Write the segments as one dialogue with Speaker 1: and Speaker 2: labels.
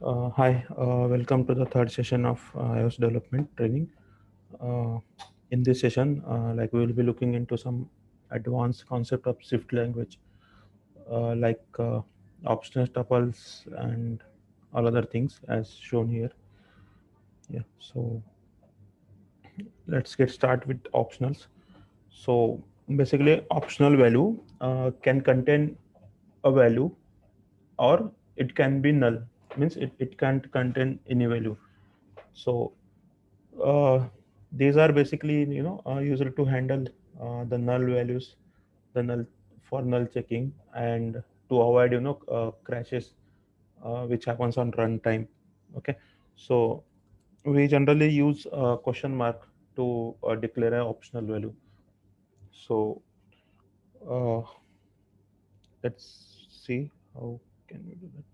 Speaker 1: Hi, welcome to the third session of iOS development training. Uh, in this session, we will be looking into some advanced concept of Swift language, optional tuples and all other things as shown here. Yeah, so let's get started with optionals. So basically, optional value can contain a value or it can be null. Means it can't contain any value. So uh, these are basically used to handle the null values, the null for null checking, and to avoid crashes which happens on runtime. Okay, so we generally use a question mark to declare an optional value. So uh, let's see how can we do that.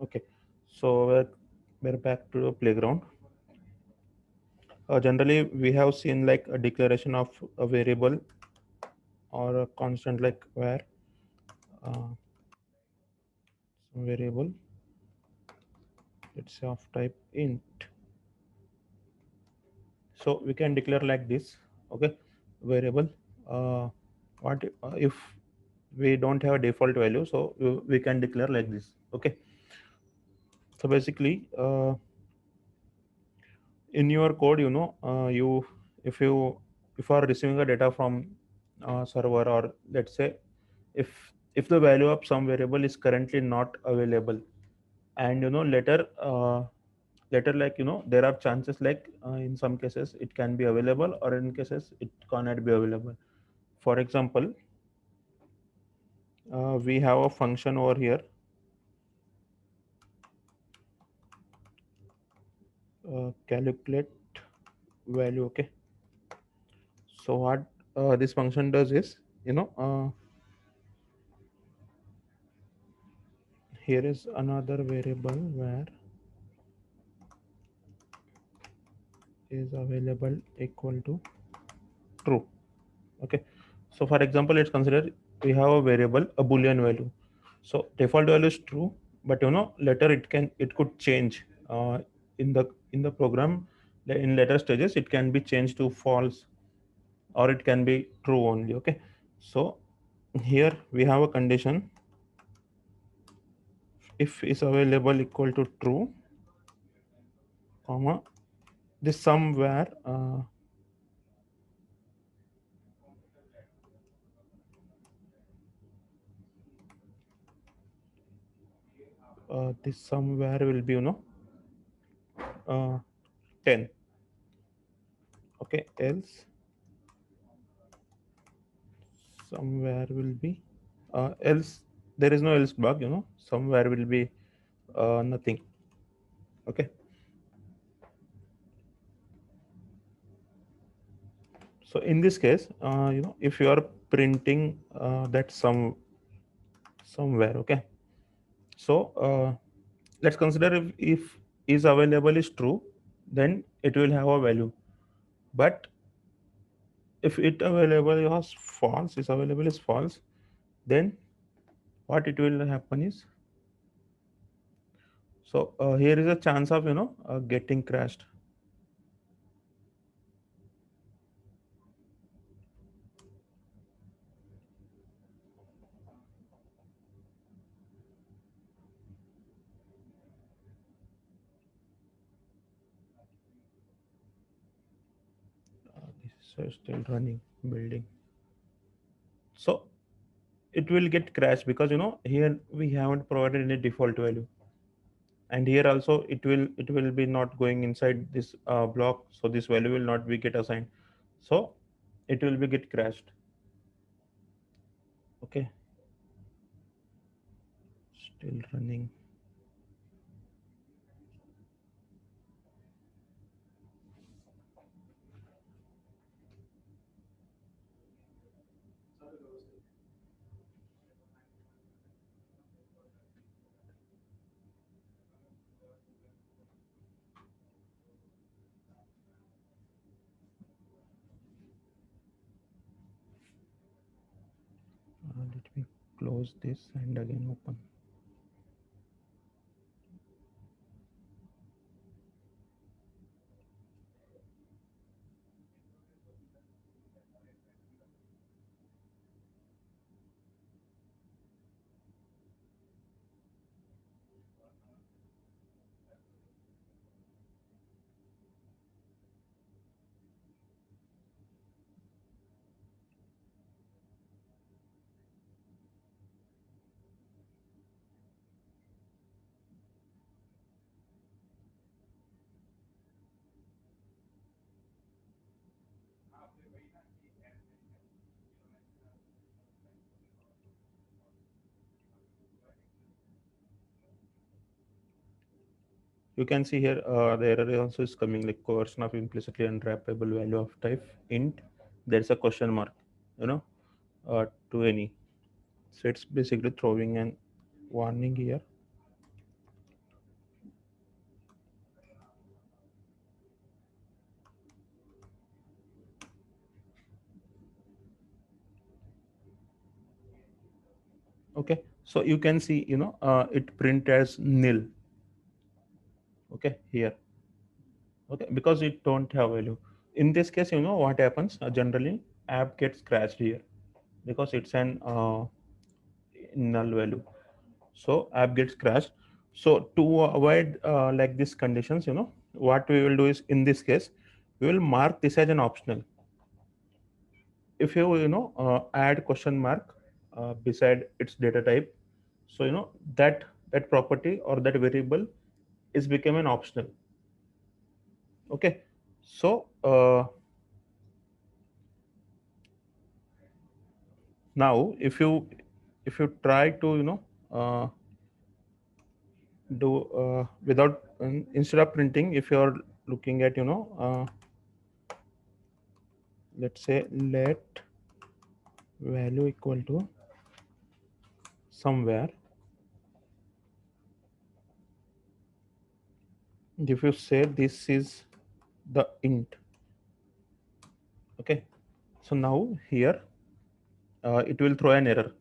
Speaker 1: Okay, so we're back to the playground. Generally, we have seen like a declaration of a variable or a constant like where uh, some variable, let's say of type int. So we can declare like this. Okay, variable. What if we don't have a default value? So we can declare like this. Okay. So basically, in your code, you if you if you are receiving a data from server, or let's say if the value of some variable is currently not available, and later there are chances like in some cases it can be available or in cases it cannot be available. For example, we have a function over here, calculate value. Okay, so what this function does is, here is another variable where is available equal to true. Okay, so for example, let's consider we have a variable, a boolean value. So default value is true, but later it could change in the program. In later stages it can be changed to false, or it can be true only. Okay, so here we have a condition, if is available equal to true, comma, this somewhere this somewhere will be uh, 10. Okay, else somewhere will be else, there is no else bug, somewhere will be nothing. Okay, so in this case, if you are printing that somewhere. Okay, so let's consider if is available is true, then it will have a value. But if it available is false, is false, then what it will happen is, so here is a chance of getting crashed. This is still running, building. So it will get crashed because here we haven't provided any default value, and here also it will be not going inside this block, so this value will not be get assigned, so it will be get crashed. Okay, still running. let me close this and again open. You can see here the error also is coming like coercion of implicitly unwrappable value of type int. There's a question mark, you know, to any. So it's basically throwing an warning here. Okay, so you can see, it print as nil. Okay, here. Okay, because it don't have value. In this case, what happens? Generally, app gets crashed here because it's an null value. So app gets crashed. So to avoid like these conditions, what we will do is in this case, we will mark this as an optional. If add question mark beside its data type, so that property or that variable is become an optional. Okay, so now if you try to uh, do without instead of printing, if you are looking at let's say let value equal to somewhere, if you say this is the int. Okay, so now here it will throw an error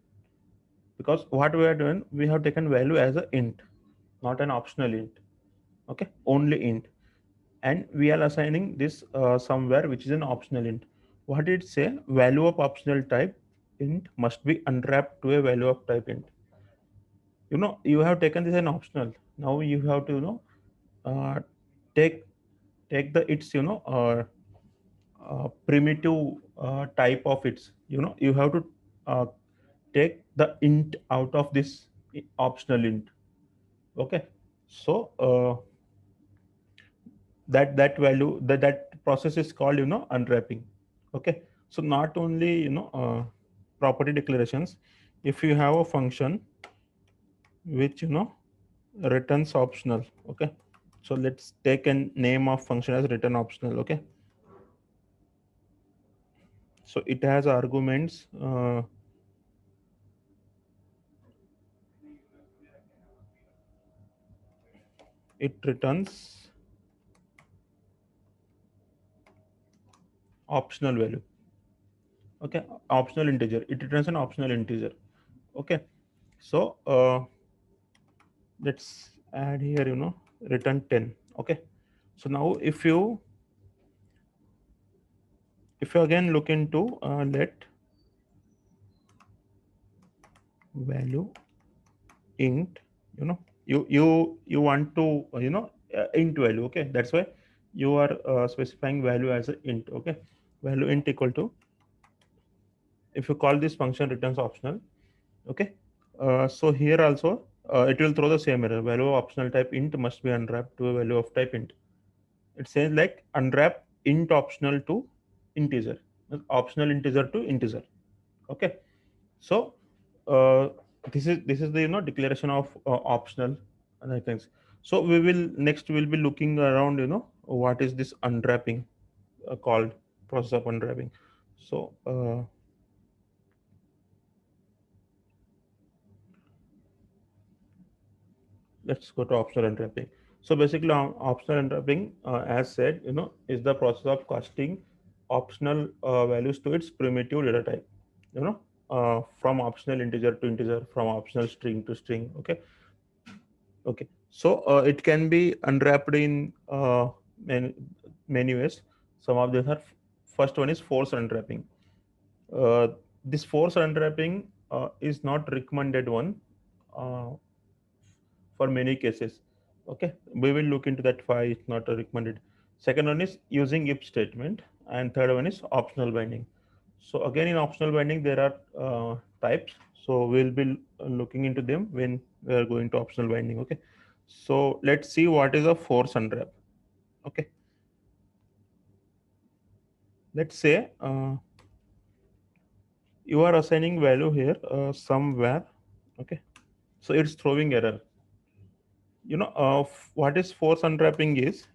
Speaker 1: because what we are doing, we have taken value as a int, not an optional int. Okay, only int, and we are assigning this somewhere which is an optional int. What did it say? Value of optional type int must be unwrapped to a value of type int. You have taken this an optional. Now you have to uh, take the its primitive type of its. You have to uh, take the int out of this optional int. Okay, so that value, that process is called unwrapping. Okay, so not only property declarations, if you have a function which returns optional. Okay, so let's take a name of function as return optional. Okay, so it has arguments, it returns optional value. Okay, optional integer, it returns an optional integer. Okay, so let's add here return 10. Okay, so now if you again look into let value int, you want to int value. Okay, that's why you are specifying value as a int. Okay, value int equal to, if you call this function returns optional. Okay, so here also it will throw the same error. Value of optional type int must be unwrapped to a value of type int. It says like unwrap int optional to integer, optional integer to integer. Okay, so uh, this is the declaration of optional other things. So we will next we'll be looking around what is this unwrapping called, process of unwrapping. So let's go to optional unwrapping. So basically optional unwrapping, as said, is the process of casting optional values to its primitive data type. from optional integer to integer, from optional string to string. Okay. Okay. So it can be unwrapped in many, many ways. Some of these are, first one is force unwrapping. uh, this force unwrapping is not recommended one uh, for many cases. Okay, we will look into that why it's not recommended. Second one is using if statement, and third one is optional binding. So again, in optional binding there are types, so we'll be looking into them when we are going to optional binding. Okay, so let's see what is a force unwrap. Okay, let's say you are assigning value here somewhere. Okay, so it's throwing error. What is force unwrapping is,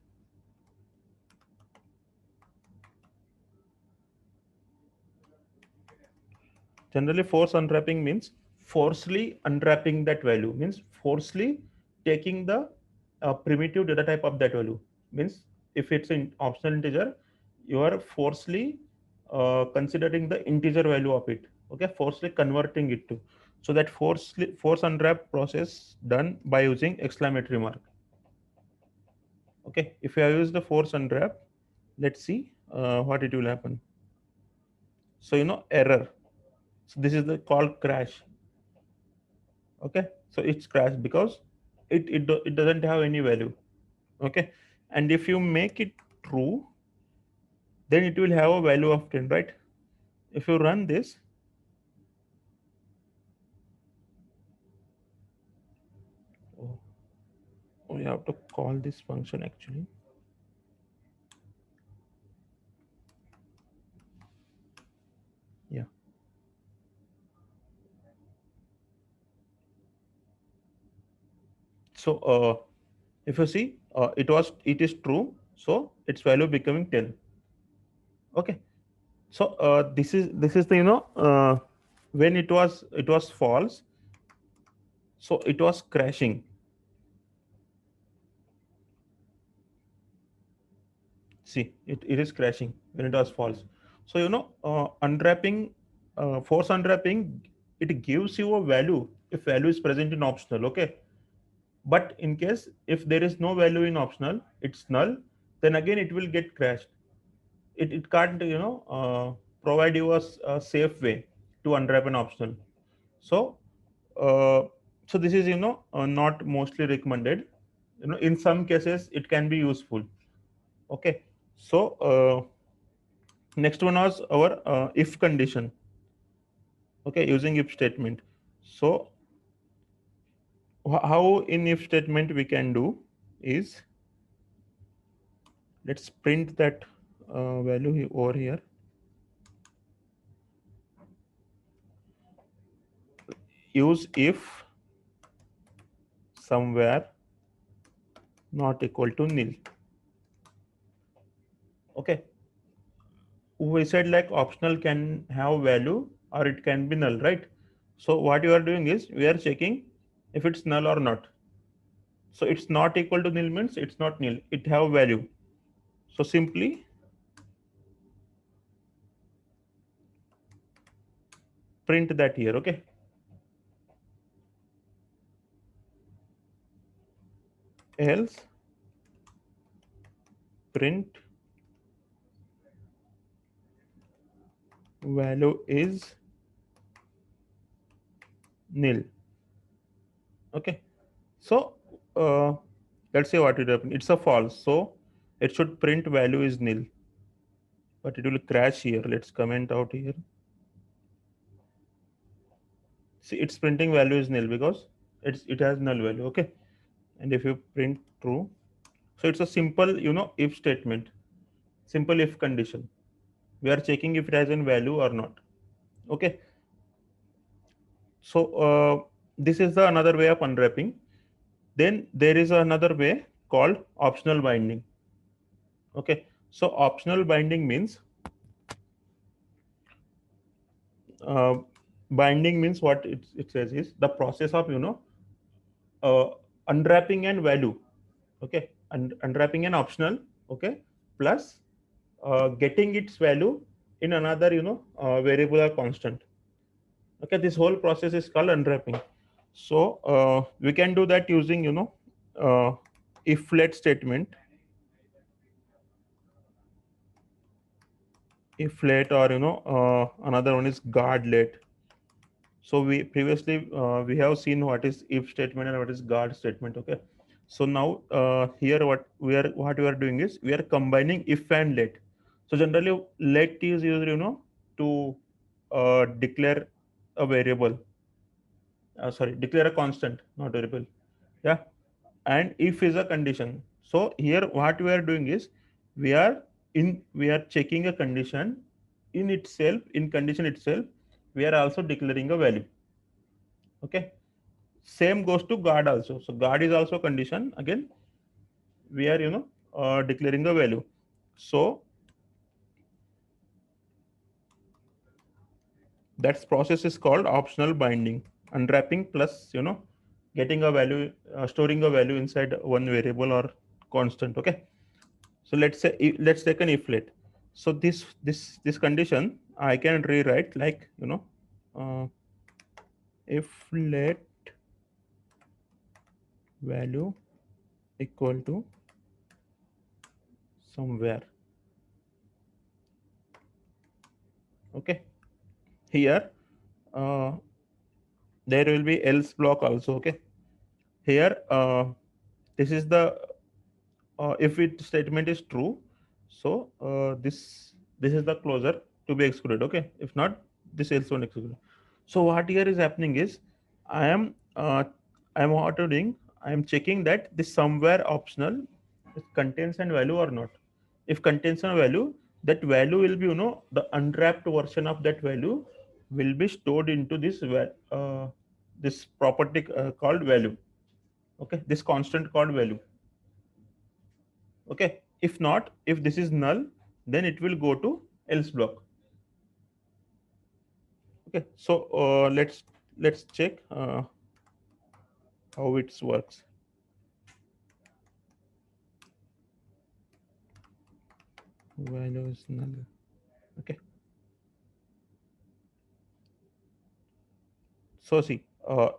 Speaker 1: generally force unwrapping means forcefully unwrapping that value, means forcefully taking the primitive data type of that value. Means if it's an optional integer, you are forcefully considering the integer value of it. Okay, forcefully converting it to, so that force unwrap process done by using exclamatory mark. Okay, if I use the force unwrap, let's see what it will happen. So error. So this is the called crash. Okay, so it's crash because it doesn't have any value. Okay, and if you make it true, then it will have a value of 10, right? If you run this, oh, we have to call this function actually. Yeah. So if you see, it is true, so its value becoming 10. Okay, so this is the when it was false, so it was crashing. See, it is crashing when it was false. So unwrapping, force unwrapping, it gives you a value if value is present in optional. Okay, but in case if there is no value in optional, it's null, then again it will get crashed. It can't provide you a safe way to unwrap an optional. So uh, so this is not mostly recommended. In some cases it can be useful. Okay, so next one was our if condition. Okay, using if statement. So how in if statement we can do is, let's print that value over here. Use if somewhere not equal to nil. Okay, we said like optional can have value or it can be null, right? So what you are doing is we are checking if it's null or not. So it's not equal to nil means it's not nil, it have value. So simply print that here. Okay, else print value is nil. Okay, so uh, let's say what it happened, it's a false, so it should print value is nil, but it will crash here. Let's comment out here. See, it's printing value is nil because it has null value. Okay, and if you print true, so it's a simple if statement, simple if condition. We are checking if it has a value or not. Okay, so this is the another way of unwrapping. Then there is another way called optional binding. Okay, so optional binding means uh, binding means what it says is the process of uh, unwrapping and value. Okay, and unwrapping an optional. Okay, plus getting its value in another variable or constant. Okay, this whole process is called unwrapping. So we can do that using uh, if let statement, if let, or another one is guard let. So we previously we have seen what is if statement and what is guard statement. Okay, so now here what we are doing is we are combining if and let. So generally let is used to declare a variable, sorry, declare a constant, not variable. Yeah, and if is a condition. So here what we are doing is we are we are checking a condition in itself, in condition itself we are also declaring a value. Okay, same goes to guard also. So guard is also condition, again we are declaring a value. So that process is called optional binding, unwrapping plus getting a value, storing a value inside one variable or constant. Okay, so let's say let's take an if let. So this condition I can rewrite like uh, if let value equal to somewhere. Okay, here uh, there will be else block also. Okay, here this is the if it statement is true, so this is the closure to be excluded. Okay, if not, this else one excluded. So what here is happening is I am I am what doing, I am checking that this somewhere optional contains an value or not. If contains a value, that value will be the unwrapped version of that value will be stored into this this property called value. Okay, this constant called value. Okay, if not, if this is null, then it will go to else block. Okay, so let's check how it works. Value is null. Okay, so see,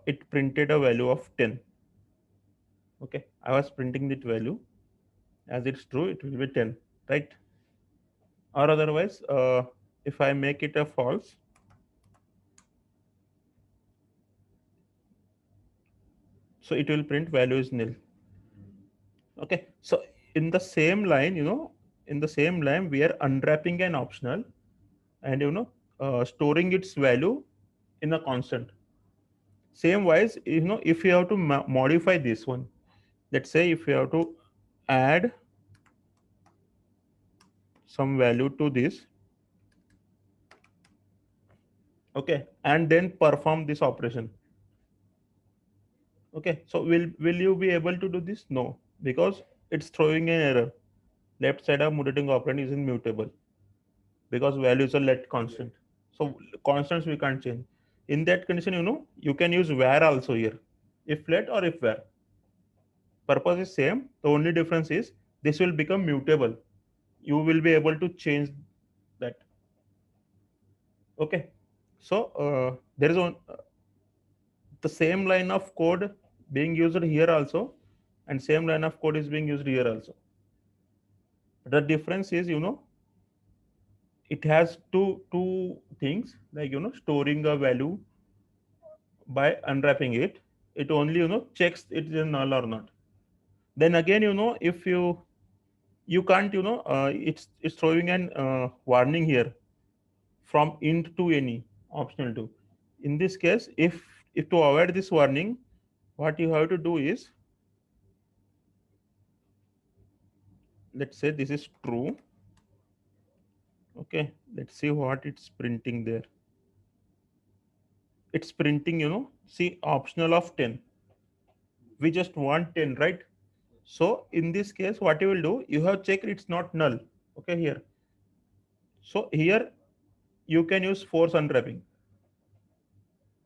Speaker 1: it printed a value of 10. Okay, I was printing that value, as it's true it will be 10, right? Or otherwise if I make it a false, so it will print value is nil. Okay, so in the same line, in the same line we are unwrapping an optional and storing its value in a constant. Same wise, if you have to modify this one, let's say if you have to add some value to this. Okay, and then perform this operation. Okay, so will you be able to do this? No, because it's throwing an error. Left side of mutating operand is immutable because value is a let constant. So constants we can't change. In that condition, you can use where also here, if let or if where. Purpose is same, the only difference is this will become mutable. You will be able to change that. Okay, so there is the same line of code being used here also, and same line of code is being used here also. The difference is it has two things, like storing a value by unwrapping it. It only checks it is null or not. Then again, if you can't it's throwing an warning here from int to any optional to. In this case, if to avoid this warning, what you have to do is, let's say this is true. Okay, let's see what it's printing there. It's printing see optional of 10. We just want 10, right? So in this case, what you will do, you have checked it's not null. Okay, here. So here you can use force unwrapping.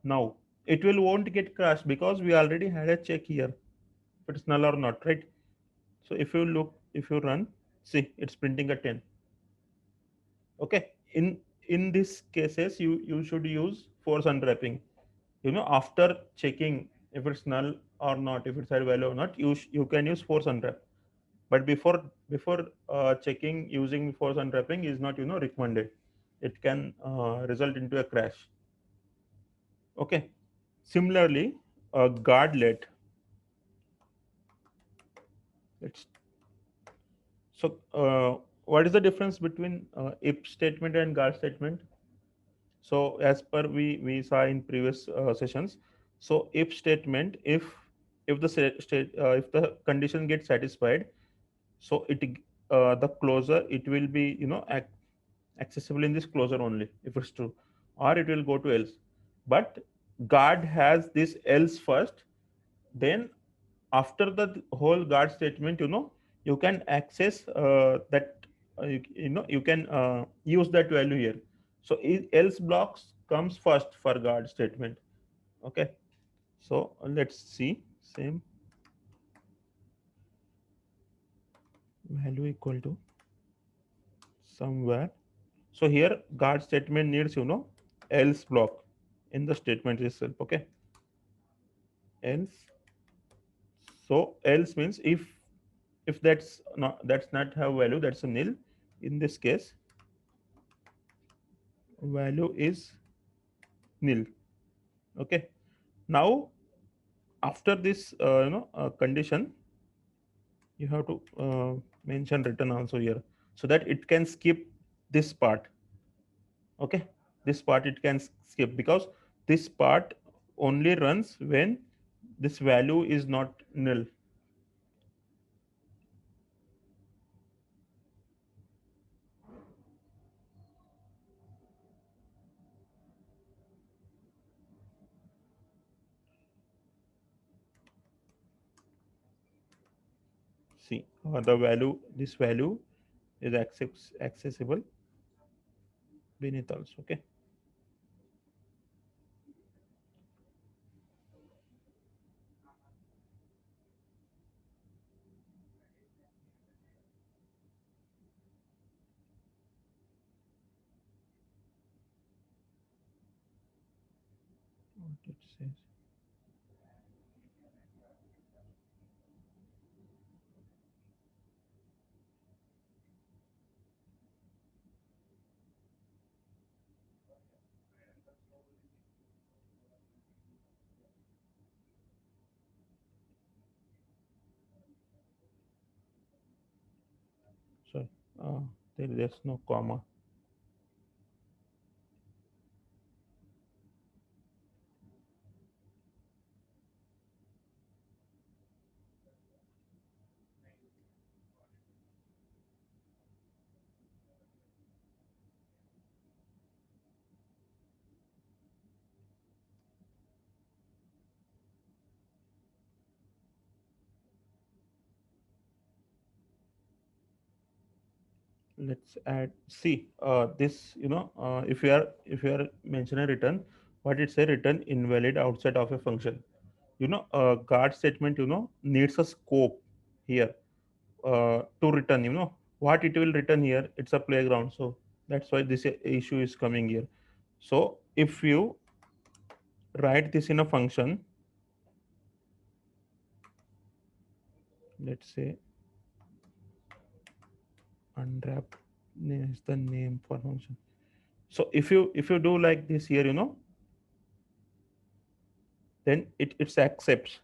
Speaker 1: Now it will won't get crashed because we already had a check here if it's null or not, right? So if you look, if you run, see it's printing a 10. Okay, in this cases you should use force unwrapping. After checking if it's null or not, if it's had value or not, you can use force unwrap. But before checking, using force unwrapping is not recommended. It can result into a crash. Okay. Similarly, a guardlet. It's so what is the difference between if statement and guard statement? So as per we saw in previous sessions, so if statement, if the if the condition gets satisfied, so the closure, it will be accessible in this closure only if it's true, or it will go to else. But guard has this else first, then after the whole guard statement, you can access that you can use that value here. So else blocks comes first for guard statement. Okay. So let's see. Same value equal to somewhere. So here guard statement needs else block in the statement itself. Okay. Else. So else means if that's not have value, that's a nil. In this case, value is nil. Okay. Now after this condition, you have to mention return also here, so that it can skip this part. Okay. This part it can skip, because this part only runs when this value is not nil. See, the value, this value is accessible beneath also. Okay. What it says. So uh, there's no comma. Let's add, see, this if you are mentioning return, what it say, return invalid outside of a function. Guard statement needs a scope here to return, what it will return here. It's a playground, so that's why this issue is coming here. So if you write this in a function, let's say unwrap is the name for function. So if you do like this here, then it accepts.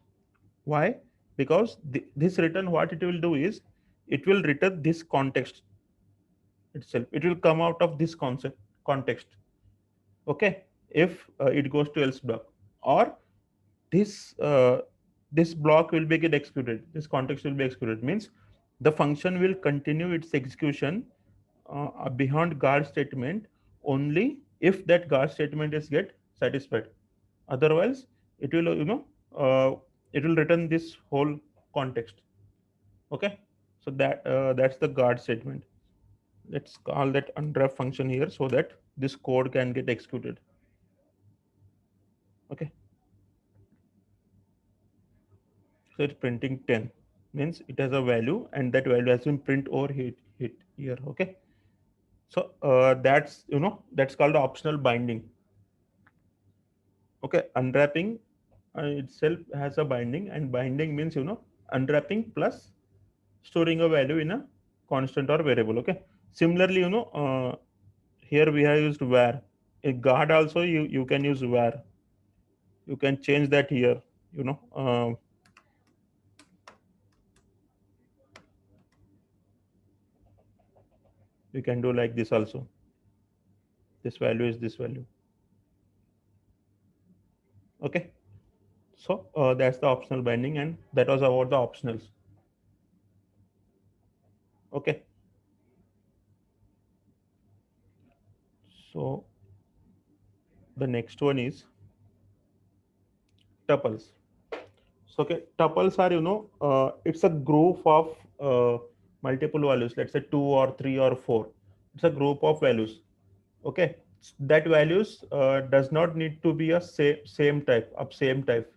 Speaker 1: Why? Because this return, what it will do is, it will return this context itself. It will come out of this concept context. Okay. If it goes to else block, or this this block will be get executed, this context will be executed, means the function will continue its execution beyond guard statement only if that guard statement is get satisfied. Otherwise it will uh, it will return this whole context. Okay. So that's the guard statement. Let's call that unwrap function here, so that this code can get executed. Okay. So it's printing 10, means it has a value, and that value has been print over hit here. Okay. So that's called optional binding. Okay, unwrapping itself has a binding, and binding means unwrapping plus storing a value in a constant or variable. Okay, similarly, here we have used var. A guard also you can use var. You can change that here. You know, you can do like this also. This value is this value. Okay, so that's the optional binding, and that was about the optionals. Okay, so the next one is tuples. So, okay, tuples are, it's a group of multiple values. Let's say two or three or four. It's a group of values. Okay, that values does not need to be a same type of same type.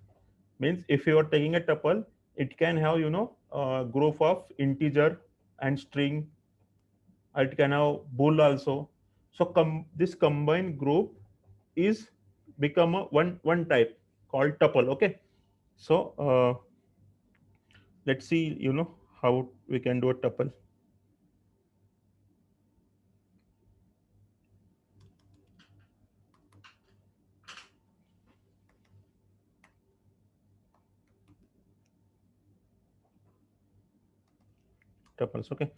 Speaker 1: Means if you are taking a tuple, it can have a group of integer and string. It can have bool also. So this combined group is become a one type called tuple. Okay, so. Let's see how we can do a tuples. Okay,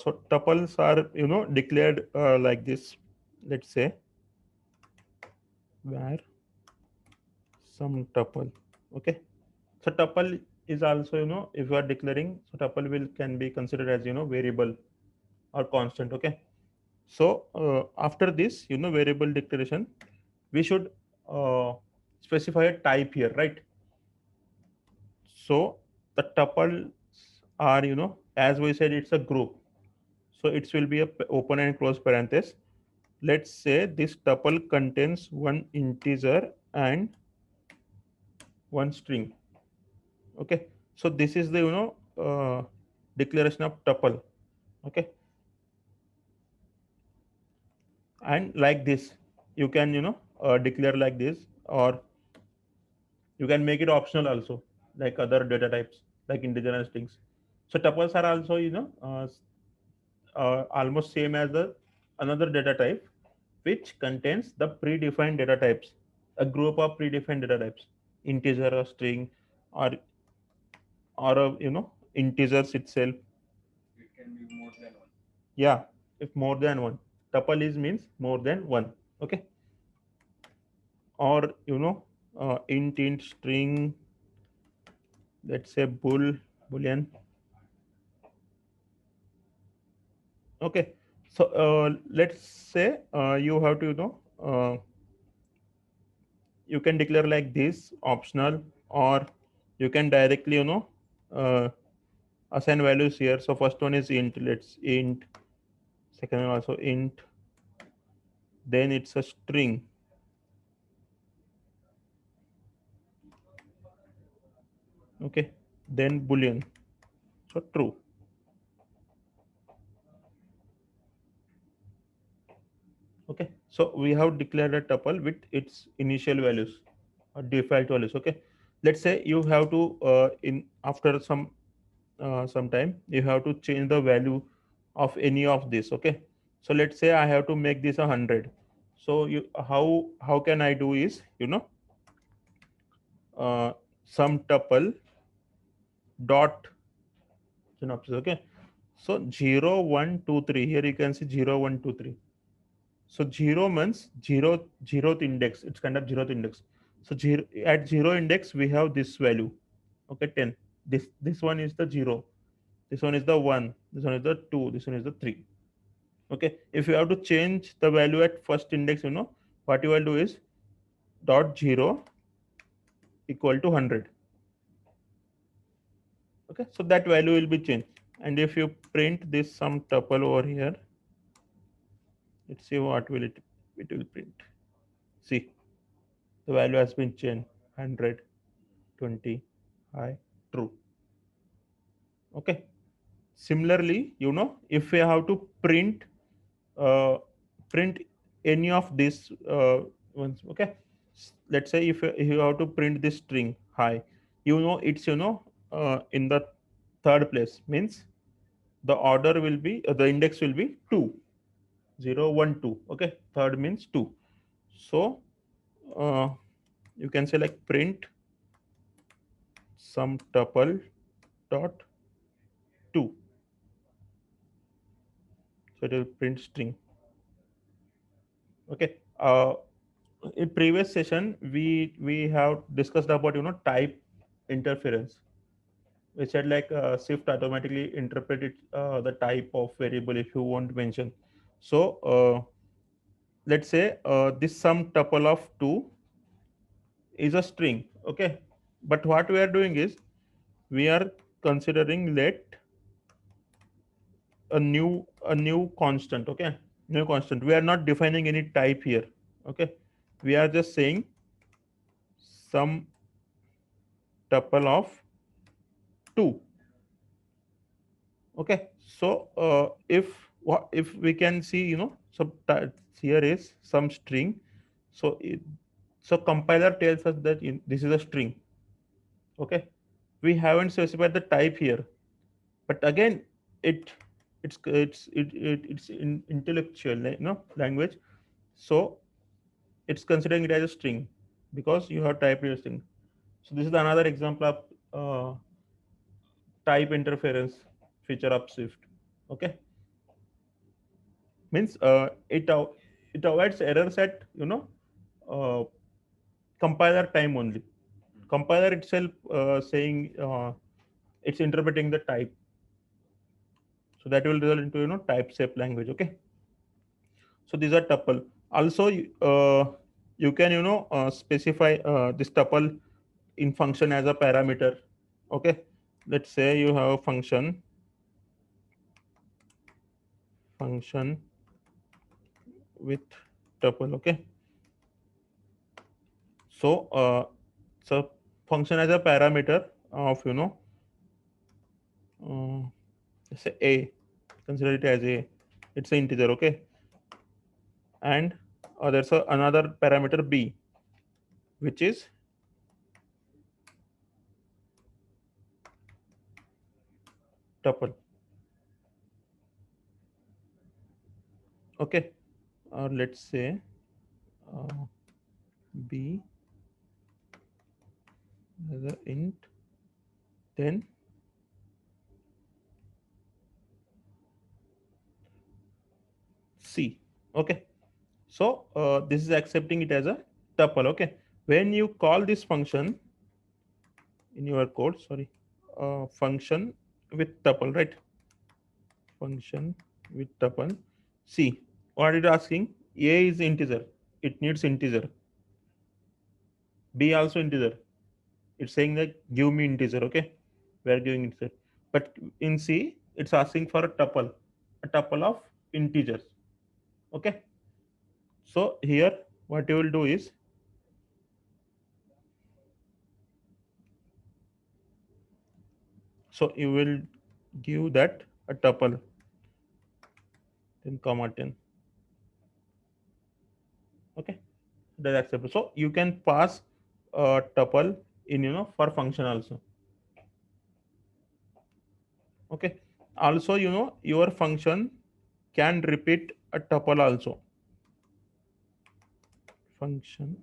Speaker 1: so tuples are declared like this. Let's say where some tuple. Okay, so tuple is also if you are declaring, so tuple will can be considered as variable or constant. Okay, so after this variable declaration, we should uh, specify a type here, right? So the tuples are as we said, it's a group. So it will be a open and close parenthesis. Let's say this tuple contains one integer and one string. Okay, so this is the declaration of tuple. Okay, and like this you can declare like this, or you can make it optional also, like other data types like integer and strings. So tuples are also almost same as the another data type which contains the predefined data types, a group of predefined data types, integer or string, or integers itself. Yeah, if more than one. Tuple is means more than one. Okay, or int string. Let's say boolean. Okay, so let's say you have to you can declare like this optional, or you can directly uh, assign values here. So first one is int, let's int, second one also int, then it's a string. Okay, then boolean, so true. Okay, so we have declared a tuple with its initial values or default values. Okay, let's say you have to in after some time you have to change the value of any of this. Okay, so let's say I have to make this 100. So you how can I do is some tuple dot synopsis. Okay, so 0 1 2 3, here you can see 0 1 2 3. So 0 means zeroth index. It's kind of zeroth index. So at zero index we have this value. Okay, 10. This one is the zero. This one is the one. This one is the two. This one is the three. Okay. If you have to change the value at first index, what you will do is dot zero equal to 100. Okay. So that value will be changed. And if you print this some tuple over here, let's see what will it will print. See, the value has been changed. 100, 20, high, true. Okay, similarly if we have to uh, print any of these ones. Okay, Let's say if you have to print this string hi, it's in the third place, means the order will be the index will be 2, 0, 1, 2. Okay, third means 2. So uh, you can say like print some tuple dot 2. So it will print string. Okay. In previous session we have discussed about type interference. We said like Swift automatically interpret the type of variable if you want to mention. So let's say this sum tuple of 2 is a string. Okay, but what we are doing is we are considering let a new constant. Okay, new constant. We are not defining any type here. Okay, we are just saying some tuple of 2. Okay, so if we can see here is some string. So so compiler tells us that this is a string. Okay, we haven't specified the type here, but again it it's in intellectual language. So it's considering it as a string because you have typed a string. So this is another example of type interference feature of Swift. Okay, means it avoids errors at uh, compiler time only. Compiler itself saying it's interpreting the type, so that will result into type shape language. Okay, so these are tuple. Also you can specify this tuple in function as a parameter. Okay, let's say you have a function with tuple. Okay, so so function as a parameter of uh, let's say a, consider it as a, it's an integer. Okay, and there's another parameter b, which is tuple. Okay, or let's say uh, b as a int, then c. Okay, so this is accepting it as a tuple. Okay, when you call this function in your code, sorry, function with tuple, right? Function with tuple. See, what it asking? A is integer, it needs integer. B also integer, it's saying that give me integer. Okay, we are giving integer, but in C it's asking for a tuple of integers. Okay, so here what you will do is, so you will give that a tuple, then comma 10. Okay, that's acceptable. So you can pass a tuple in for function also. Okay, also your function can repeat a tuple also. Function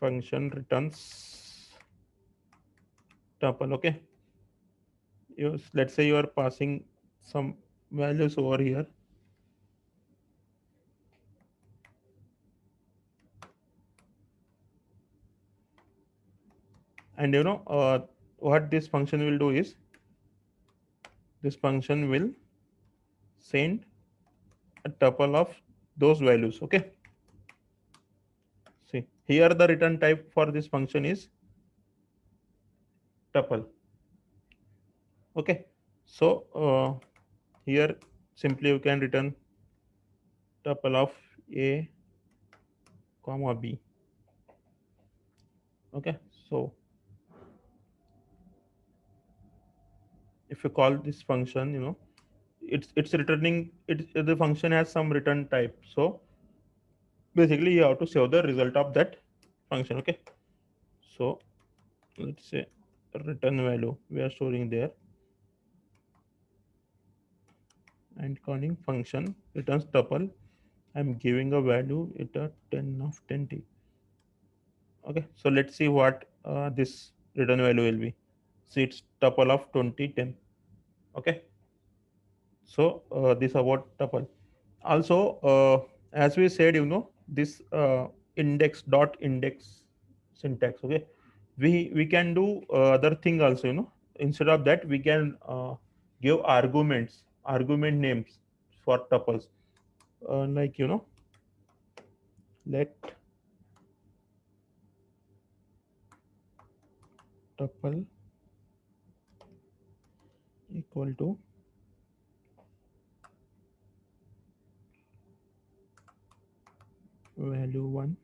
Speaker 1: returns tuple. Okay, let's say you are passing some values over here, and what this function will do is, this function will send a tuple of those values. Okay, see here the return type for this function is tuple. Okay, so here simply you can return tuple of a comma b. Okay, so if you call this function, it's returning it. The function has some return type, so basically you have to save the result of that function. Okay, so let's say return value we are storing there, and calling function returns tuple. I'm giving a value it a 10 of 20. Okay, so let's see what this return value will be. See, it's tuple of 2010. Okay, so this about tuple. Also, as we said, this index dot index syntax. Okay, we can do other thing also. Instead of that, we can give argument names for tuples. Like let tuple equal to value 1,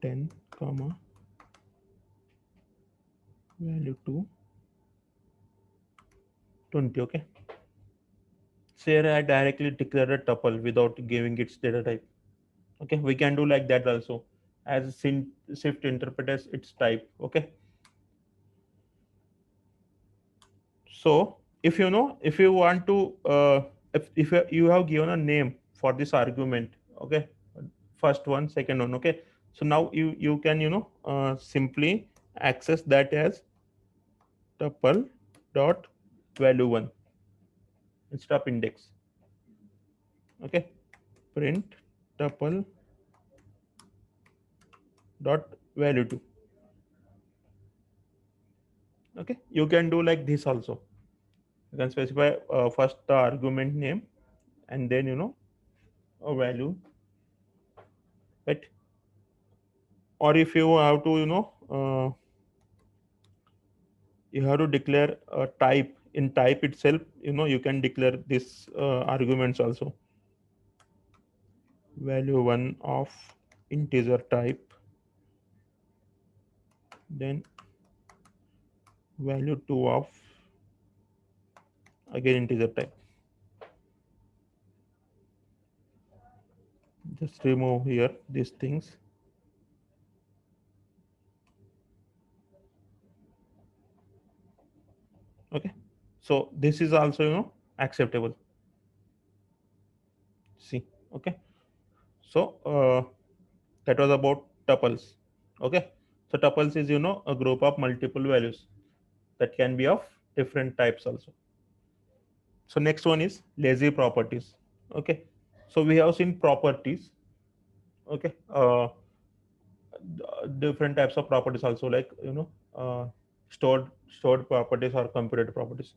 Speaker 1: 10, comma value 2, 20. Okay, so here I directly declare a tuple without giving its data type. Okay, we can do like that also, as shift interpreters its type. Okay, so if you want to if you have given a name for this argument. Okay, first one, second one. Okay, so now you can simply access that as tuple dot value 1 instead of index. Okay, print tuple dot value 2. Okay, you can do like this also. You can specify first the argument name, and then a value, right? Or if you have to you have to declare a type. In type itself, you can declare this arguments also. Value 1 of integer type, then value 2 of again integer type. Just remove here these things. Okay, so this is also acceptable. See, okay, so that was about tuples. Okay, so tuples is a group of multiple values that can be of different types also. So next one is lazy properties. Okay, so we have seen properties. Okay, different types of properties also, like stored properties or computed properties.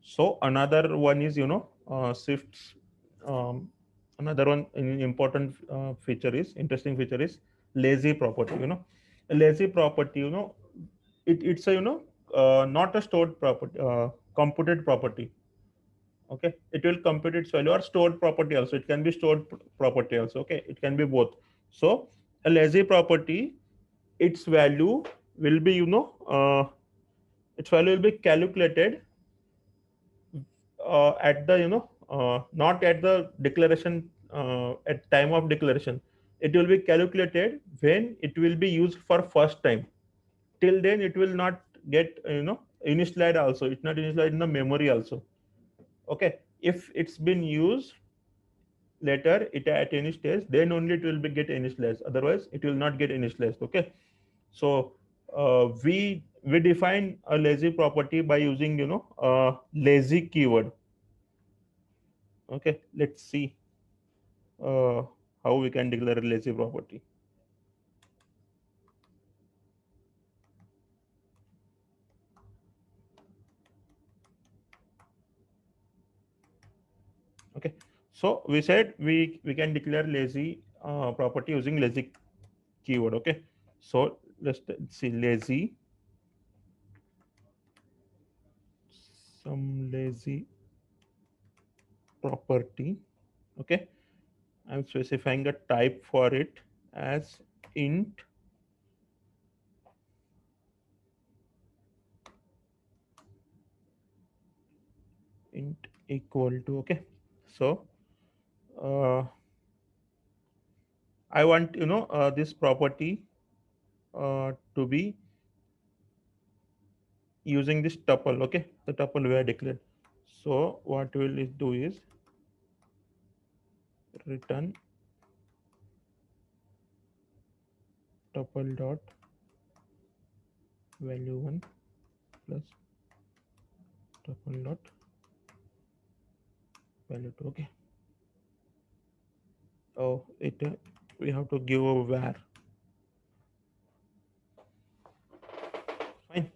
Speaker 1: So another one is shifts. Another one important feature is interesting feature is lazy property. A lazy property, it's a not a stored property, computed property. Okay, it will compute its value, or stored property also, it can be stored property also. Okay, it can be both. So a lazy property, its value will be its value will be calculated at the not at the declaration, at time of declaration. It will be calculated when it will be used for first time. Till then it will not get initialized also, it's not initialized in the memory also. Okay, if it's been used later it at any stage, then only it will be get initialized, otherwise it will not get initialized. Okay, so we define a lazy property by using lazy keyword. Okay, let's see uh, how we can declare a lazy property. Okay, so we said we can declare lazy property using lazy keyword. Okay, so let's see lazy, some lazy property. Okay, I'm specifying a type for it as int equal to, okay. So uh, I want, this property to be using this tuple, okay, the tuple we are declared. So what we'll do is return tuple dot value 1 plus tuple dot value 2, okay. Oh, it we have to give a var. Fine.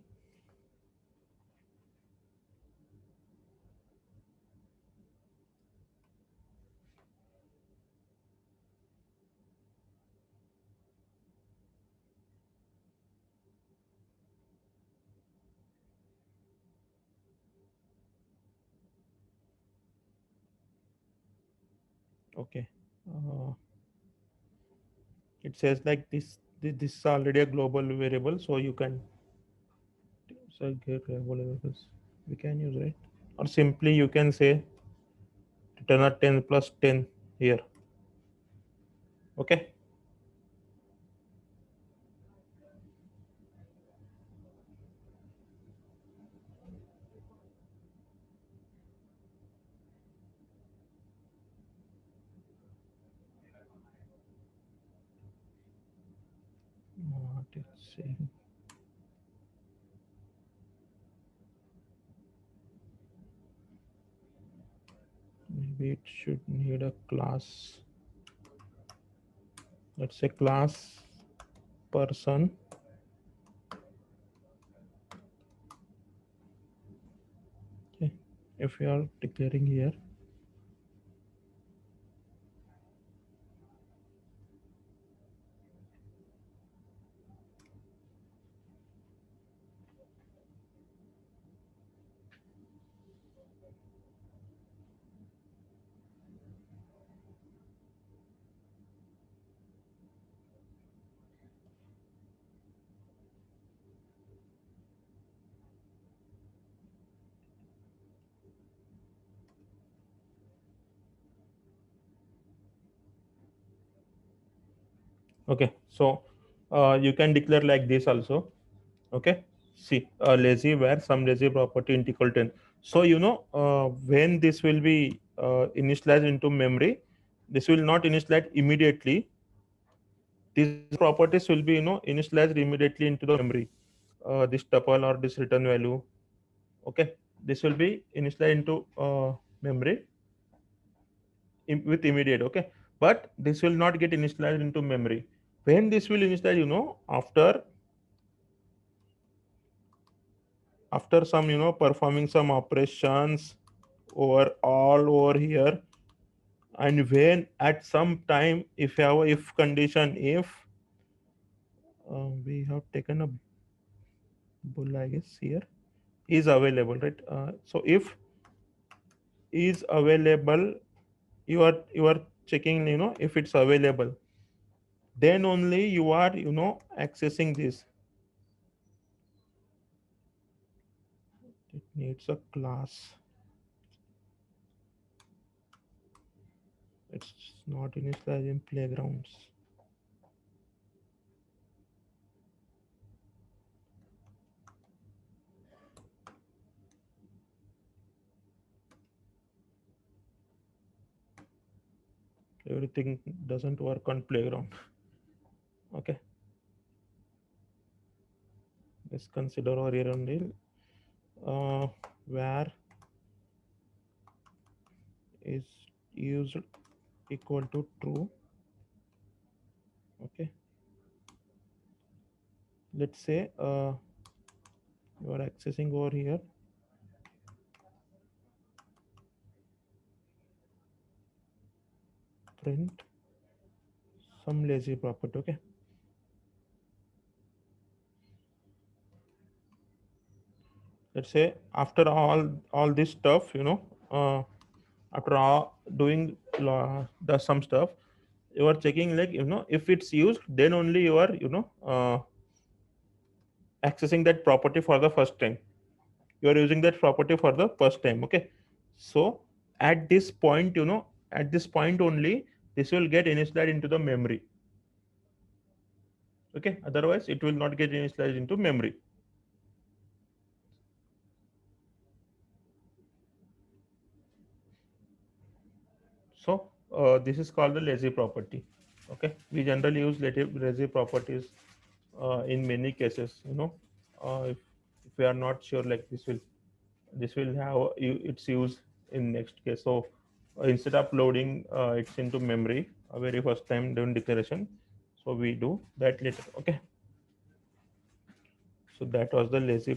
Speaker 1: Okay. uh, it says like this is already a global variable, so you can so get global variables we can use, right? Or simply you can say return a 10 plus 10 here, okay. What it's saying, maybe it should need a class. Let's say class person, okay. If we are declaring here, okay. So you can declare like this also, okay. See, lazy where some lazy property int equal 10. So when this will be initialized into memory, this will not initialize immediately. These properties will be initialized immediately into the memory, this tuple or this return value, okay. This will be initialized into memory with immediate, okay. But this will not get initialized into memory. When this will initialize, after some performing some operations over all over here, and when at some time if you have a if condition, if we have taken a bull, I guess here is available, right? So if is available, you are checking, if it's available, then only you are accessing this. It needs a class. It's not initialized in playgrounds. Everything doesn't work on playground, okay. Let's consider our here only, where is used equal to true, okay. Let's say you are accessing over here, print some lazy property, okay. Let's say after all this stuff, after all doing the some stuff, you are checking like, if it's used, then only you are accessing that property for the first time. You are using that property for the first time, okay. So at this point, at this point only, this will get initialized into the memory. Okay, otherwise it will not get initialized into memory. So this is called the lazy property. Okay, we generally use lazy properties in many cases. If we are not sure, like this will have its use in next case. So instead of loading it's into memory very first time during declaration, so we do that later. Okay, so that was the lazy